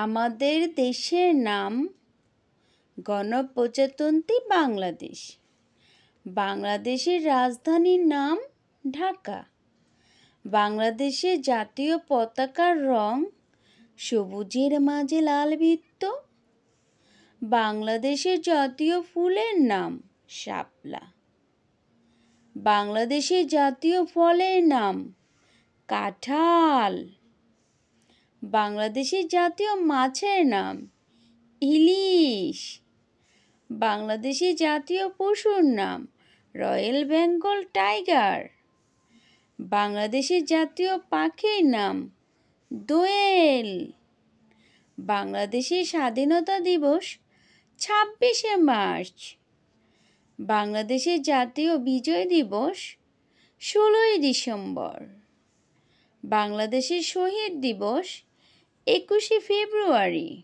আমাদের দেশের নাম গণপ্রজাতন্ত্রী বাংলাদেশ। বাংলাদেশের রাজধানীর নাম ঢাকা। বাংলাদেশের জাতীয় পতাকার রং সবুজের মাঝে লাল বৃত্ত। বাংলাদেশের জাতীয় ফুলের নাম শাপলা। বাংলাদেশের জাতীয় ফলের নাম কাঁঠাল। বাংলাদেশের জাতীয় মাছের নাম ইলিশ। বাংলাদেশের জাতীয় পশুর নাম রয়্যাল বেঙ্গল টাইগার। বাংলাদেশের জাতীয় পাখির নাম দোয়েল। বাংলাদেশের স্বাধীনতা দিবস ২৬শে মার্চ। বাংলাদেশের জাতীয় বিজয় দিবস ১৬ই ডিসেম্বর। বাংলাদেশের শহীদ দিবস ২১শে ফেব্রুয়ারি।